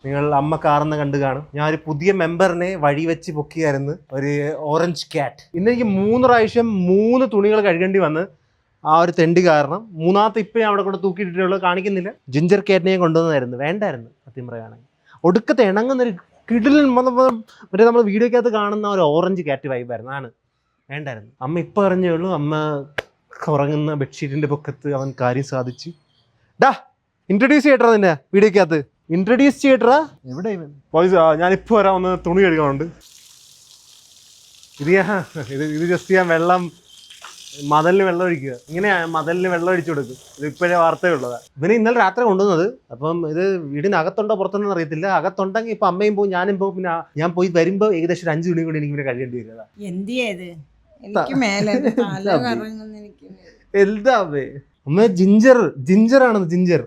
നിങ്ങൾ അമ്മ കാർന്ന് കണ്ടു കാണും. ഞാൻ ഒരു പുതിയ മെമ്പറിനെ വഴി വെച്ച് പൊക്കിയായിരുന്നു, ഒരു ഓറഞ്ച് ക്യാറ്റ്. ഇന്ന് എനിക്ക് 3 പ്രാവശ്യം 3 തുണികൾ കഴുകേണ്ടി വന്ന് ആ ഒരു തെണ്ടി കാരണം. മൂന്നാമത്തെ ഇപ്പം ഞാൻ അവിടെ കൊണ്ട് തൂക്കിയിട്ടിട്ടുള്ളത് കാണിക്കുന്നില്ല. ജിഞ്ചർ ക്യാറ്റിനെ കൊണ്ടുവന്നായിരുന്നു, വേണ്ടായിരുന്നു സത്യം പറയുകയാണെങ്കിൽ. ഒടുക്കത്തെ ഇണങ്ങുന്നൊരു കിടിലൻ മറ്റേ നമ്മൾ വീഡിയോക്കകത്ത് കാണുന്ന ഒരു ഓറഞ്ച് ക്യാറ്റ് വൈബായിരുന്നു. വേണ്ടായിരുന്നു. അമ്മ ഇപ്പം അറിഞ്ഞേ ഉള്ളൂ. അമ്മ ഉറങ്ങുന്ന ബെഡ്ഷീറ്റിൻ്റെ പൊക്കത്ത് അവൻ കാര്യം സാധിച്ചു. ഇൻട്രൊഡ്യൂസ് ചെയ്യട്ടാ നിന്നെ വീഡിയോക്കകത്ത്. ഇൻട്രൊഡ്യൂസ് ചെയ്യട്ടാ. എവിടെ ഇവൻ? ഞാനിപ്പോൾ വരാൻ ഒന്ന് തുണി കഴുകാനുണ്ട്. ഇത് ജസ്റ്റ് ഞാൻ മതലിന് വെള്ളം ഒഴിക്കുക. ഇങ്ങനെയാ മതലിന് വെള്ളം ഒഴിച്ചു കൊടുക്കും. ഇത് ഇപ്പോഴേ വാർത്തയുള്ളതാണ്. ഇവനെ ഇന്നലെ രാത്രി കൊണ്ടുവന്നത്. അപ്പം ഇത് വീടിനകത്തുണ്ടോ പുറത്തൊന്നും അറിയത്തില്ല. അകത്തുണ്ടെങ്കിൽ ഇപ്പം അമ്മയും പോകും, ഞാനും പോകും. പിന്നെ ഞാൻ പോയി വരുമ്പോൾ ഏകദേശം 5 തുണി കൂടി എനിക്ക് ഇവനെ കഴിയേണ്ടി വരുന്നതാ. എന്താ അമ്മ? ജിഞ്ചറാണ്. ജിഞ്ചർ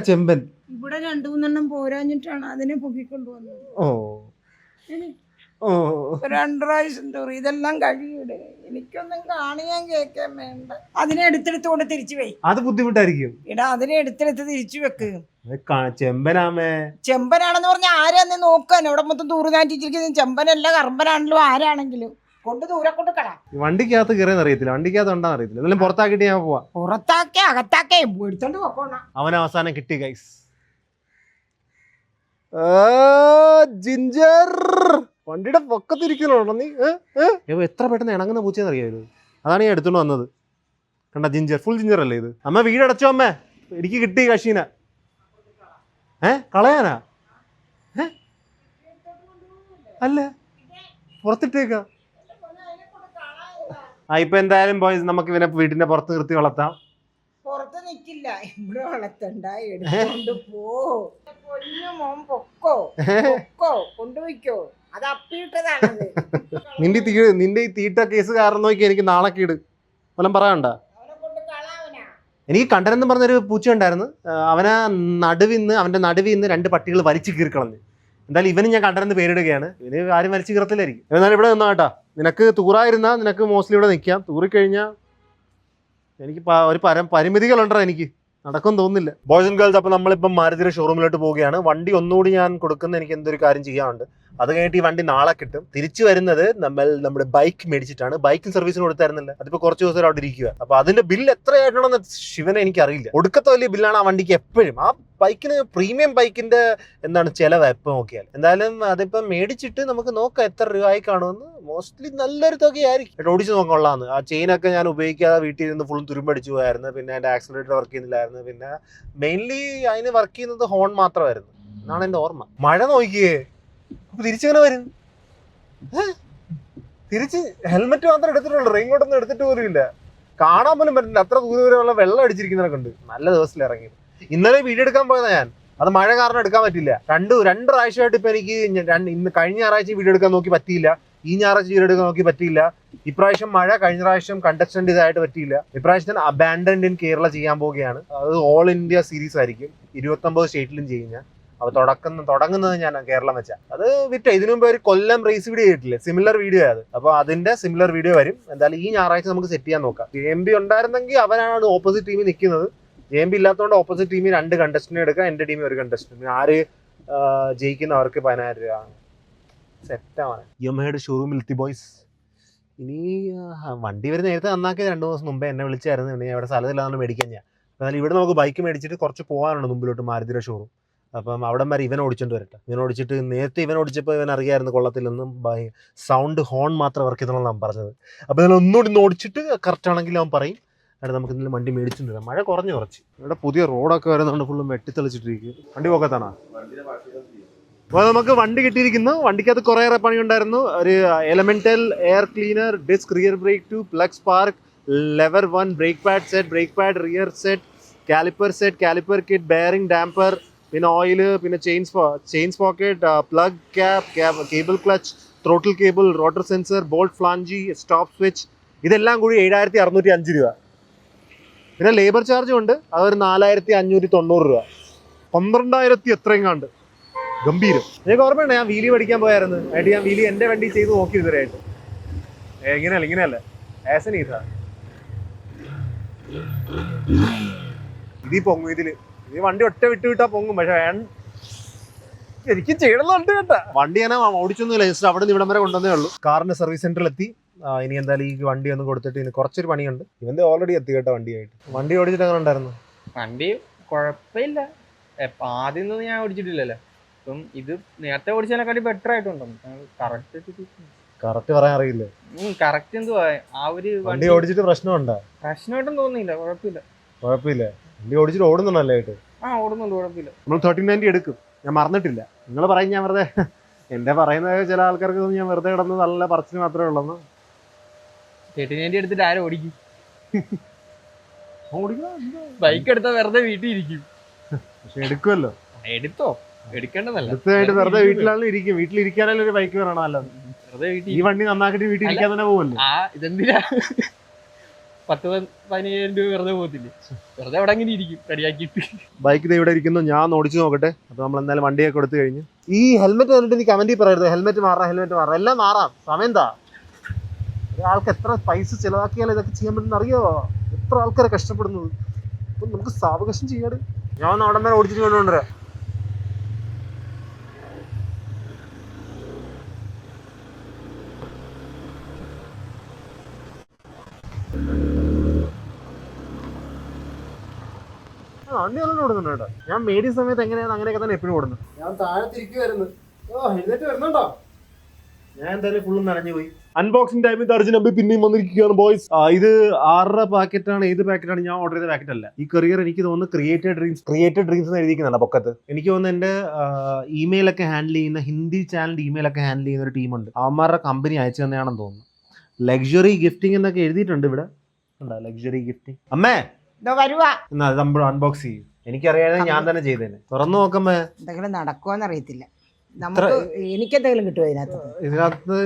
ചെമ്പൻ. ഇവിടെ 2-3 പോരാഞ്ഞിട്ടാണ് അതിനെ പൊക്കിക്കൊണ്ടുവന്നത്. ഓ 2 പ്രാവശ്യം തോറി. ഇതെല്ലാം കഴിയൂടെ? എനിക്കൊന്നും കാണിയാൻ കേൾക്കാൻ വേണ്ട. അതിനെ എടുത്തെടുത്ത് കൊണ്ട് തിരിച്ചു പോയി. അത് ബുദ്ധിമുട്ടായിരിക്കും. അതിനെ എടുത്തെടുത്ത് തിരിച്ചു വെക്ക്. ചെമ്പനാണെന്ന് പറഞ്ഞാൽ ആരാന്ന് നോക്കാൻ? ഇവിടെ മൊത്തം തൂറ് നാറ്റിച്ചിരിക്കുന്നത് ചെമ്പനല്ല, കറമ്പനാണല്ലോ. ആരാണെങ്കിലും കൊണ്ട് ദൂരെ കൊണ്ട് കളാം. വണ്ടിക്കകത്ത് കയറിയെന്ന് അറിയത്തില്ല, വണ്ടിക്കകത്ത് ഉണ്ടാന്ന് അറിയത്തില്ല. എന്നാലും പുറത്താക്കിട്ട് ഞാൻ പോവാ. പുറത്താക്കേ അകത്താക്കേ എടുത്തോണ്ട് പോക്കോണം. അവൻ അവസാനം കിട്ടി ഗൈസ്. ജിഞ്ചർ വണ്ടിയുടെ പൊക്കത്തിരിക്കണോ നീ? എത്ര പെട്ടെന്ന് ഇണങ്ങുന്ന പൂച്ചയെന്ന് അറിയാമല്ലോ. അതാണ് ഞാൻ എടുത്തോണ്ട് വന്നത്. കണ്ട ജിഞ്ചർ, ഫുൾ ജിഞ്ചർ അല്ലേ ഇത്? അമ്മ വീടടച്ചോ അമ്മേ? എനിക്ക് കിട്ടി കഷീന. കളയാനാ? അല്ല, പുറത്തിട്ടേക്ക. ഇപ്പൊ എന്തായാലും ബോയ്സ് നമുക്ക് ഇവനെ വീട്ടിന്റെ പുറത്ത് നിർത്തി വളർത്താം. പുറത്ത് നിക്കില്ല, ഇവിടെ വളർത്തണ്ട. എടുത്തോണ്ട് പോ. മോൻ പൊക്കോ കൊണ്ടുപോയിക്കോ. അത് അപ്പിയിട്ടതാണത്. നിന്റെ ഈ തീട്ട കേസ് കാരണം നോക്കി എനിക്ക് നാളെക്കീട് വല്ലതും പറയാണ്ട. എനിക്ക് കണ്ടനെന്ന് പറഞ്ഞൊരു പൂച്ച ഉണ്ടായിരുന്നു. അവന്റെ നടുവിന്ന് 2 പട്ടികൾ വലിച്ചു കീറിക്കളഞ്ഞ്. എന്തായാലും ഇവന് ഞാൻ കണ്ടനെന്ന് പേരിടുകയാണ്. ഇവന് ആരും വലിച്ചു കീറത്തില്ലായിരിക്കും. എന്നാലും ഇവിടെ നിന്നാ കേട്ടാ. നിനക്ക് തൂറായിരുന്നാ നിനക്ക് മോസ്റ്റ്ലി ഇവിടെ നിൽക്കാം. തൂറിക്കഴിഞ്ഞാൽ എനിക്ക് ഒരു പരിമിതികളുണ്ടോ, എനിക്ക് നടക്കും തോന്നുന്നില്ല. ബോയ്സ് ആൻഡ് ഗേൾസ്, അപ്പോൾ നമ്മളിപ്പം മാരുതിയുടെ ഷോറൂമിലോട്ട് പോവുകയാണ്. വണ്ടി ഒന്നുകൂടി ഞാൻ കൊടുക്കുന്ന എനിക്ക് എന്തൊരു കാര്യം ചെയ്യാനുണ്ട്. അത് കഴിഞ്ഞിട്ട് ഈ വണ്ടി നാളെ കിട്ടും. തിരിച്ചു വരുന്നത് നമ്മുടെ ബൈക്ക് മേടിച്ചിട്ടാണ്. ബൈക്കും സർവീസിന് കൊടുത്തായിരുന്നില്ല. അതിപ്പോൾ കുറച്ച് ദിവസം അവിടെ ഇരിക്കുക. അപ്പോൾ അതിന്റെ ബില്ല് എത്രയായിട്ടാണെന്ന് ശിവനെ എനിക്കറിയില്ല. ഒടുക്കത്തെ വലിയ ബില്ലാണ് ആ വണ്ടിക്ക് എപ്പോഴും. ആ ബൈക്കിന് പ്രീമിയം ബൈക്കിന്റെ ചെലവ് എപ്പോൾ നോക്കിയാൽ. എന്തായാലും അതിപ്പം മേടിച്ചിട്ട് നമുക്ക് നോക്കാം എത്ര രൂപയായി കാണുമെന്ന്. മോസ്റ്റ്ലി നല്ലൊരു തുകയായിരിക്കും. ഓടിച്ച് നോക്കാനുള്ളതാണ്. ആ ചെയിനൊക്കെ ഞാൻ ഉപയോഗിക്കാതെ വീട്ടിൽ നിന്ന് ഫുള്ളും തുരുമ്പടിച്ചു പോയായിരുന്നു. പിന്നെ എൻ്റെ ആക്സിലറേറ്റർ വർക്ക് ചെയ്യുന്നില്ലായിരുന്നു. പിന്നെ മെയിൻലി അതിന് വർക്ക് ചെയ്യുന്നത് ഹോൺ മാത്രമായിരുന്നു എന്നാണ് എൻ്റെ ഓർമ്മ. മഴ നോക്കിയേ, തിരിച്ചെങ്ങനെ വരും? തിരിച്ച് ഹെൽമെറ്റ് മാത്രം എടുത്തിട്ടുള്ളൂ, റെയിൻ കോട്ടൊന്നും എടുത്തിട്ട് പോലും ഇല്ല. കാണാൻ പോലും പറ്റില്ല. അത്ര ദൂരമുള്ള വെള്ളം അടിച്ചിരിക്കുന്നതൊക്കെ ഉണ്ട്. നല്ല ദിവസത്തിൽ ഇറങ്ങി. ഇന്നലെ വീഡിയോ എടുക്കാൻ പോയതാ ഞാൻ. അത് മഴ കാരണം എടുക്കാൻ പറ്റില്ല. രണ്ട് പ്രാവശ്യമായിട്ട് ഇപ്പൊ എനിക്ക് ഇന്ന് കഴിഞ്ഞ ഞായറാഴ്ച വീഡിയോ എടുക്കാൻ നോക്കി പറ്റിയില്ല. ഈ ഞായറാഴ്ച വീഡിയോ എടുക്കാൻ നോക്കി പറ്റിയില്ല. ഇപ്രാവശ്യം മഴ, കഴിഞ്ഞ പ്രാവശ്യം കണ്ടസ്റ്റന്റ് ഇതായിട്ട് പറ്റിയില്ല. ഇപ്രാവശ്യം അബാൻഡൻഡ് ഇൻ കേരള ചെയ്യാൻ പോവുകയാണ്. അത് ഓൾ ഇന്ത്യ സീരീസ് ആയിരിക്കും. 29 സ്റ്റേറ്റിലും ചെയ്യും ഞാൻ. അപ്പൊ തുടങ്ങുന്നത് ഞാൻ കേരളം വെച്ചാ. അത് ഇതിനു മുമ്പ് ഒരു കൊല്ലം റേസ് വീഡിയോ ചെയ്തിട്ടില്ലേ, സിമിലർ വീഡിയോ അത്. അപ്പൊ അതിന്റെ സിമിലർ വീഡിയോ വരും. എന്തായാലും ഈ ഞായറാഴ്ച നമുക്ക് സെറ്റ് ചെയ്യാൻ നോക്കാം. JMB ഉണ്ടായിരുന്നെങ്കിൽ അവനാണ് ഓപ്പോസിറ്റ് ടീമിൽ നിൽക്കുന്നത്. JMB ഇല്ലാത്തതുകൊണ്ട് ഓപ്പോസിറ്റ് ടീമിൽ 2 കണ്ടസ്റ്റന്റ് എടുക്കാം. എന്റെ ടീമിൽ 1 കണ്ടസ്റ്റന്റ്. ആര് ജയിക്കുന്ന അവർക്ക് 10,000 രൂപ. സെറ്റാണ്. യമഹയുടെ ഷോറൂമിൽ ബോയ്സ്. ഇനി വണ്ടി വരെ നേരത്തെ നന്നാക്കിയത് 2 ദിവസം മുമ്പേ എന്നെ വിളിച്ചായിരുന്നു. ഇനി അവിടെ സ്ഥലത്തില്ലാതെ മേടിക്കാൻ ഞാൻ. എന്നാൽ ഇവിടെ നമുക്ക് ബൈക്ക് മേടിച്ചിട്ട് കുറച്ച് പോകാനുണ്ട് മുമ്പിലോട്ട്, മാരുതിയുടെ ഷോറൂം. അപ്പം അവിടെ വരെ ഇവൻ ഓടിച്ചോണ്ട് വരട്ടെ. ഇവൻ ഓടിച്ചിട്ട് നേരത്തെ ഇവൻ ഓടിച്ചപ്പോൾ ഇവൻ അറിയാമായിരുന്നു കൊള്ളത്തില്ലെന്നും സൗണ്ട് ഹോൺ മാത്രം വർക്ക് ചെയ്തോളാം പറഞ്ഞത്. അപ്പോൾ ഞാൻ ഒന്നുകൂടി ഓടിച്ചിട്ട് കറക്റ്റ് ആണെങ്കിൽ അവൻ പറയും. അവിടെ നമുക്ക് എന്തെങ്കിലും വണ്ടി മേടിച്ചിട്ട് വരാം. മഴ കുറച്ച് ഇവിടെ പുതിയ റോഡൊക്കെ വരുന്നതുകൊണ്ട് ഫുള്ളും വെട്ടിത്തെളിച്ചിട്ടിരിക്കും. വണ്ടി പോക്കത്താണോ? അപ്പോൾ നമുക്ക് വണ്ടി കിട്ടിയിരിക്കുന്നു. വണ്ടിക്കകത്ത് കുറേയേറെ പണിയുണ്ടായിരുന്നു. ഒരു elemental air cleaner, disc rear brake 2, plug spark, lever 1, brake pad set, brake pad rear set, caliper kit, bearing, damper, പിന്നെ ഓയിൽ, പിന്നെ chain pocket, plug cap, cable clutch, throttle cable, rotor sensor, bolt flange, stop switch. ഇതെല്ലാം കൂടി 7,605 രൂപ. പിന്നെ labour ചാർജും ഉണ്ട്. അതൊരു 4,590 രൂപ. 12,000 എത്രയും കണ്ട് ഗംഭീരം. എനിക്ക് ഓർമ്മയുണ്ട്, ഞാൻ വീലി പഠിക്കാൻ പോയായിരുന്നു. ആയിട്ട് ഞാൻ വീലി എൻ്റെ വണ്ടി ചെയ്ത് നോക്കി ഇതുവരെയായിട്ട്. ഇങ്ങനെയല്ല ആസനീസ. ഇതിൽ പൊങ്ങും ഇതില്. ഈ വണ്ടി ഒറ്റ വിട്ടാ പൊങ്ങും. പക്ഷെ എനിക്ക് ചെയ്യണമെന്നുണ്ട് കേട്ടാ. വണ്ടി ഞാൻ ഓടിച്ചൊന്നുമില്ല, ജസ്റ്റ് അവിടെ നിന്ന് ഇവിടം വരെ കൊണ്ടുവന്നേ ഉള്ളൂ. കാറിന്റെ സർവീസ് സെന്ററിൽ എത്തി. ഇനി എന്തായാലും ഈ വണ്ടി ഒന്ന് കൊടുത്തിട്ട് ഇനി കുറച്ചൊരു പണിയുണ്ട്. ഇവന്റെ ഓൾറെഡി എത്തി കേട്ടോ വണ്ടിയായിട്ട്. വണ്ടി ഓടിച്ചിട്ട് അങ്ങനെ ഉണ്ടായിരുന്നു? വണ്ടി കുഴപ്പമില്ല. ആദ്യം ഞാൻ ഓടിച്ചിട്ടില്ലല്ലോ. അപ്പം ഇത് നേരത്തെ ഓടിച്ചതിനെക്കാട്ടി ബെറ്റർ ആയിട്ടുണ്ടോ? കറക്റ്റ് പറയാൻ അറിയില്ല. കറക്റ്റ് എന്തുവാ ആ ഒരു വണ്ടി ഓടിച്ചിട്ട് പ്രശ്നമുണ്ടോ? പ്രശ്നമായിട്ടും തോന്നിയില്ല. കുഴപ്പമില്ല. വണ്ടി ഓടിച്ചിട്ട് ഓടുന്നുണ്ടല്ലേ ആയിട്ട്? ഓടുന്നുണ്ട്, കുഴപ്പമില്ല. നമ്മൾ 1390 എടുക്കും. ഞാൻ മറന്നിട്ടില്ല. നിങ്ങൾ പറയും ഞാൻ വെറുതെ എന്റെ പറയുന്നത് ചില ആൾക്കാർക്ക് ഞാൻ വെറുതെ കിടന്ന് നല്ല പറച്ചിന് മാത്രമേ ഉള്ളൂ. 1390 എടുത്തിട്ട് ആരും ഓടിക്കും? ബൈക്ക് എടുത്താൽ വെറുതെ വീട്ടിൽ ഇരിക്കും. പക്ഷെ എടുക്കുമല്ലോ. എടുത്തോ, എടുക്കേണ്ടതല്ല. എടുത്തായിട്ട് വെറുതെ വീട്ടിലാണെങ്കിലും ഇരിക്കും. വീട്ടിലിരിക്കാനല്ലേ ഒരു ബൈക്ക് വേണം. നല്ലത്. വെറുതെ വീട്ടിൽ ഈ വണ്ടി നന്നാക്കിട്ട് വീട്ടിൽ ഇരിക്കാൻ തന്നെ പോകുമല്ലോ. ഇതെന്തിനാ 10-15,000 രൂപ വെറുതെ പോകത്തില്ലേ? വെറുതെ അവിടെ അങ്ങനെ ഇരിക്കും റെഡിയാക്കിയിട്ട്. ബൈക്ക് ഇവിടെ ഇരിക്കുന്നു. ഞാൻ ഓടിച്ചു നോക്കട്ടെ. അപ്പൊ നമ്മൾ എന്തായാലും വണ്ടിയൊക്കെ കൊടുത്തു കഴിഞ്ഞു. ഈ ഹെൽമെറ്റ് വന്നിട്ട് നീ കമന്റിൽ പറയരുത് ഹെൽമെറ്റ് മാറാം. എല്ലാം മാറാം. സമയം എന്താ? ഒരാൾക്ക് എത്ര പൈസ ചെലവാക്കിയാലും ഇതൊക്കെ ചെയ്യാൻ പറ്റുന്ന അറിയാമോ? എത്ര ആൾക്കാരെ കഷ്ടപ്പെടുന്നത്. അപ്പൊ നമുക്ക് സാവകാശം ചെയ്യാട്. ഞാൻ അവിടെ വരെ ഓടിച്ചിട്ട് കൊണ്ടുവരാം. വണ്ടി നല്ല ഓടുന്നുണ്ട് കേട്ടോ. ഞാൻ മേടിയ സമയത്ത് എങ്ങനെയാണ് അങ്ങനെയൊക്കെ തന്നെ എപ്പോഴും ഓടുന്നത്. ഞാൻ താഴെ തിരിക്കുവായിരുന്നു. ഹെൽമെറ്റ് വരുന്നുണ്ടോ? ഞാൻ എന്തായാലും ഫുള്ളും നനഞ്ഞു പോയി. അൺബോക്സിംഗ് ടൈമിൽ അർജുൻ അമ്പി പിന്നെയും വന്നിരിക്കുകയാണ് ബോയ്സ്. ഇത് 6 പാക്കറ്റാണ്. ഏത് പാക്കറ്റാണ് ഞാൻ ഓർഡർ ചെയ്ത പാക്കറ്റ് അല്ല. ഈ കൊറിയർ എനിക്ക് തോന്നുന്നു ക്രിയേറ്റഡ് ഡ്രീംസ് എന്ന് എഴുതിക്കുന്നുണ്ട് പൊക്കത്ത്. എനിക്ക് തോന്നുന്നു എന്റെ ഇമെയിലൊക്കെ ഹാൻഡിൽ ചെയ്യുന്ന ഹിന്ദി ചാനലിന്റെ ഇമെയിലൊക്കെ ഹാൻഡിൽ ചെയ്യുന്ന ഒരു ടീമുണ്ട്. അവന്മാരുടെ കമ്പനി അയച്ചു തന്നെയാണെന്ന് തോന്നുന്നു. ലക്ഷറി ഗിഫ്റ്റിംഗ് എന്നൊക്കെ എഴുതിയിട്ടുണ്ട് ഇവിടെ. Luxury gifting. അമ്മേ എന്നാ നമ്മൾ അൺബോക്സ് ചെയ്യും. എനിക്കറിയാതെ ഞാൻ തന്നെ ചെയ്തേനെ. തുറന്നു നോക്കുമ്പോ എന്തെങ്കിലും നടക്കുമെന്ന് അറിയത്തില്ല. നമുക്ക് എനിക്കെന്തെങ്കിലും കിട്ടുമോ ഇതിനകത്ത്?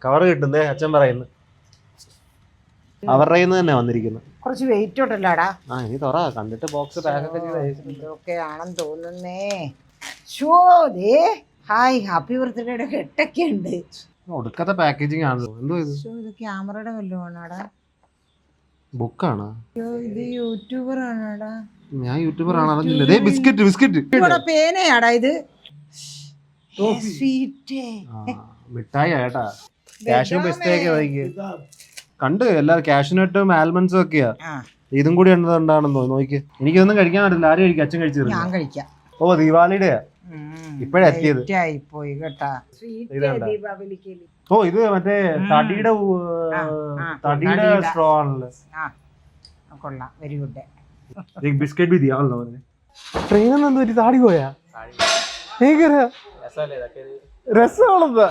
കവർ കിട്ടുന്നേ അച്ഛൻ പറയുന്നു. അവരുടെ കയ്യിൽ നിന്ന് തന്നെ വന്നിരിക്കുന്നു. കുറച്ച് വെയിറ്റ് ഉണ്ടല്ലോടാ. ഇനി തുറ. കണ്ടിട്ട് ബോക്സ് പാക്കൊക്കെ ഇതൊക്കെ ആണെന്ന് തോന്നുന്നേ. ഹായ്, ഹാപ്പി ബർത്ത്ഡേയുടെ കെട്ടൊക്കെ ഉണ്ട്. ഒടുക്കത്തെ പാക്കേജിങ് ആണല്ലോ. എന്തോ ഇത്? ഇത് ക്യാമറയുടെ വല്ലതുമാണോടാ? ബുക്കാണ്. ഇത് യൂട്യൂബർ ആണോടാ? ഞാൻ യൂട്യൂബർ ആണ് അറിഞ്ഞില്ല. ബിസ്ക്കറ്റ് പേനയാടാ ഇത്? മിഠായി ഏട്ടാ. ക്യാഷും പിസ്തയൊക്കെ കണ്ട് എല്ലാരും ക്യാഷിനട്ടും ആൽമണ്ട്സും ഒക്കെയാ. ഇതും കൂടി ഉണ്ടാണെന്ന് നോക്കി. എനിക്കൊന്നും കഴിക്കാൻ പറ്റില്ല. ആരും കഴിക്കും. അച്ഛൻ കഴിച്ചു. ഞാൻ കഴിക്കാം. ഓ ദീപാവലിയുടെ ഇപ്പഴാ എത്തിയത്. ഓ ഇത് മറ്റേ തടിയുടെ സ്ട്രോ ആണല്ലോ. കൊള്ളാം, വെരി ഗുഡ്. ബിസ്ക്കറ്റ് ബി ദിയാണല്ലോ. ട്രെയിനൊന്നും ഒരു താടി പോയാ രസമാണെന്താ?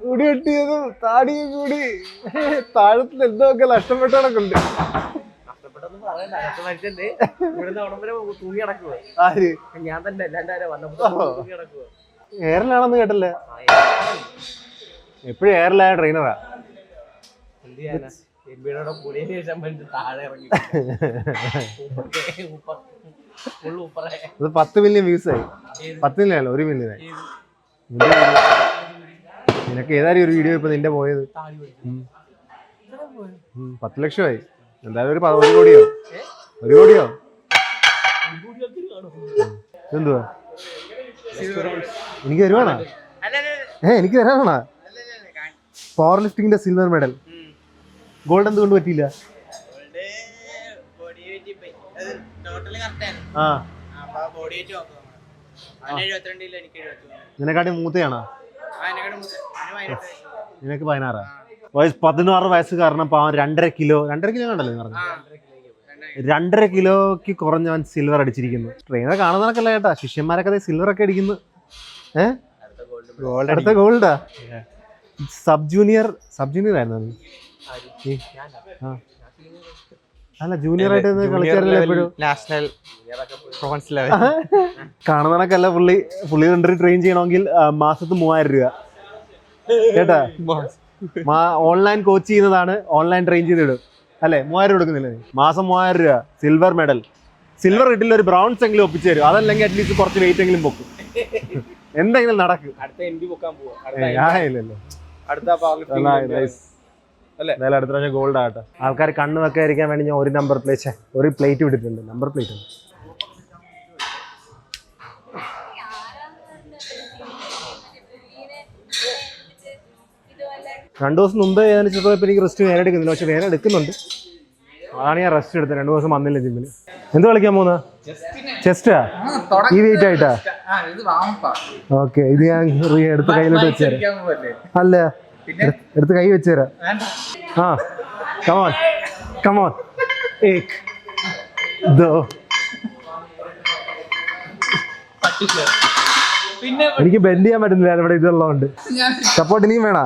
മുടി കെട്ടിയതും താടിയും കൂടി താഴത്തിൽ എന്തൊക്കെ നഷ്ടപ്പെട്ടവരൊക്കെ ഉണ്ട്. ഞാൻ തന്നെ എയറിലാണെന്ന് കേട്ടല്ലേ? എപ്പോഴും എയറിലായ ട്രെയിനറാ. ഇത് 10 മില്യൺ വ്യൂസ് ആയി. 10 മില്യൺ അല്ല, 1 മില്യൺ ആയി. നിനക്ക് ഏതായാലും ഒരു വീഡിയോ ഇപ്പൊ നിന്റെ പോയത് 10 ലക്ഷമായി. എന്തായാലും ഒരു 1 കോടിയോ 1 കോടിയോ എന്തുവാ? എനിക്ക് തരുവാണോ? എനിക്ക് തരാനാണോ? പവർ ലിഫ്റ്റിംഗിന്റെ സിൽവർ മെഡൽ. ഗോൾഡ് എന്തുകൊണ്ട് പറ്റിയില്ല? നിനക്കാട്ടി മൂത്തയാണോ? നിനക്ക് 16. 16 വയസ്സ് കാരണം 2.5 കിലോ കണ്ടല്ലോ പറഞ്ഞു. 2.5 കിലോക്ക് കുറഞ്ഞവൻ സിൽവർ അടിച്ചിരിക്കുന്നു. ട്രെയിനർ കാണുന്നതൊക്കെ കേട്ടാ. ശിഷ്യന്മാരൊക്കെ സിൽവർ ഒക്കെ അടിക്കുന്നു. അടുത്ത ഗോൾഡാ. സബ് ജൂനിയർ ആയിരുന്നു. അല്ല, ജൂനിയർ ആയിട്ട് കളിച്ചായിരുന്നല്ലോ എപ്പോഴും. കാണുന്നതൊക്കെയല്ല. പുള്ളി കണ്ടിട്ട് ട്രെയിൻ ചെയ്യണമെങ്കിൽ മാസത്ത് 3000 രൂപ കേട്ടാ. ഓൺലൈൻ കോച്ച് ചെയ്യുന്നതാണ്. ഓൺലൈൻ ട്രെയിൻ ചെയ്തിടും അല്ലെ? 3000 കൊടുക്കുന്നില്ലേ? മാസം 3000 രൂപ. Silver medal. സിൽവർ കിട്ടില്ല, ഒരു ബ്രൗൺസ് എങ്കിലും ഒപ്പിച്ചു തരും. അതല്ലെങ്കിൽ അറ്റ്ലീസ്റ്റ് കുറച്ച് വെയിറ്റ് എങ്കിലും പൊക്കും. എന്തെങ്കിലും നടക്കും. അല്ലേ? എന്തായാലും അടുത്ത പ്രാവശ്യം ഗോൾഡ് ആകട്ടെ. ആൾക്കാർ കണ്ണ് വെക്കാതിരിക്കാൻ വേണ്ടി ഞാൻ ഒരു പ്ലേറ്റ് വിട്ടിട്ടുണ്ട്. Number plate. രണ്ടു ദിവസം മുമ്പ് വേദനിച്ചപ്പോൾ എനിക്ക് റെസ്റ്റ് വേറെ എടുക്കുന്നില്ല. പക്ഷെ വേറെ എടുക്കുന്നുണ്ട്. അതാണ് ഞാൻ റെസ്റ്റ് എടുത്തത്. 2 ദിവസം വന്നില്ല ജിമ്മിൽ. എന്ത് കളിക്കാൻ പോകുന്ന? ചെസ്റ്റാ? ഈ വെയിറ്റ് ആയിട്ടാ? ഓക്കെ, ഇത് ഞാൻ എടുത്ത് കയ്യിലോട്ട് വെച്ചുതരാം. അല്ല, എടുത്ത് കൈ വെച്ചുതരാം. ആ, കമോൺ കമോൺ. ഏക് ദോ. എനിക്ക് ബെൻഡ് ചെയ്യാൻ പറ്റുന്നില്ല ഇവിടെ ഇതുള്ളതുകൊണ്ട്. സപ്പോർട്ട് ഇനിയും വേണോ?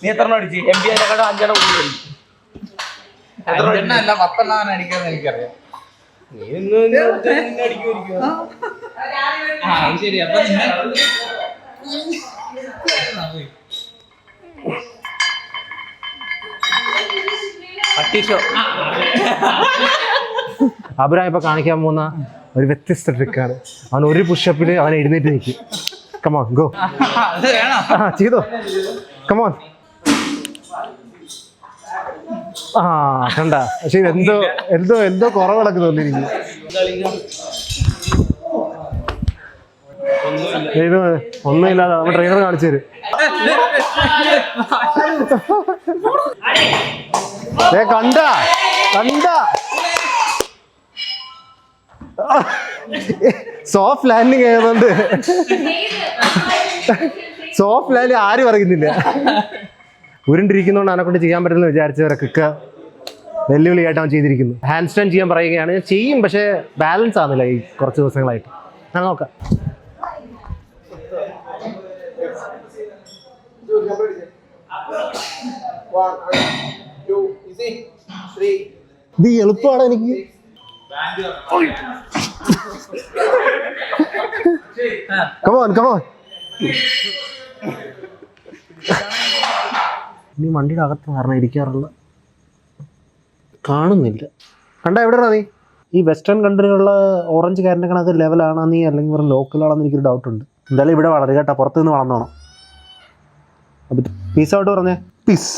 നീ എത്ര അടിച്ചു? MBA 5 എനിക്കറിയാം. ശരി. അപ്പൊ അബ്രാം ഇപ്പൊ കാണിക്കാൻ പോകുന്ന ഒരു വ്യത്യസ്ത ട്രിക്കാണ്. അവൻ ഒരു പുഷപ്പില് അവൻ എഴുന്നേറ്റ് നിൽക്കും. Come on go. ചെയ്തോ? കമോൺ. ആ, കണ്ട. പക്ഷെ എന്തോ എന്തോ എന്തോ കുറവ് നടക്കുന്നു എനിക്ക്. ഇത് ഒന്നുമില്ലാതെ നമ്മൾ ട്രെയിനർ കാണിച്ചു തരും. കണ്ട കണ്ട സോഫ്റ്റ് ലാൻഡിങ് ആയതുകൊണ്ട് സോഫ്റ്റ് ലാൻഡിങ് ആരും പറയുന്നില്ല. ഉരുണ്ടിരിക്കുന്നതുകൊണ്ട് അവനെ കൊണ്ട് ചെയ്യാൻ പറ്റുമെന്ന് വിചാരിച്ചവരൊക്കെ വെല്ലുവിളിയായിട്ട് അവൻ ചെയ്തിരിക്കുന്നു. ഹാൻഡ് സ്റ്റാൻഡ് ചെയ്യാൻ പറയുകയാണ്. ചെയ്യും, പക്ഷേ ബാലൻസ് ആകുന്നില്ല ഈ കുറച്ച് ദിവസങ്ങളായിട്ട്. ഞാൻ നോക്കാം. ഇത് എളുപ്പമാണ് എനിക്ക്. Come on come on. നീ വണ്ടിയുടെ അകത്ത് കാരണം ഇരിക്കാറുള്ള കാണുന്നില്ല. കണ്ട എവിടെയാ നീ? ഈ വെസ്റ്റേൺ കൺട്രിയിലുള്ള ഓറഞ്ച് കാരൻ്റെ കണക്ക് ലെവലാണോ നീ, അല്ലെങ്കിൽ വെറും ലോക്കലാണെന്ന് എനിക്കൊരു ഡൗട്ടുണ്ട്. എന്തായാലും ഇവിടെ വളരെ കേട്ടോ, പുറത്തുനിന്ന് വളർന്നോണം. അപ്പം പീസ് ഔട്ട് പറഞ്ഞേ. പീസ്.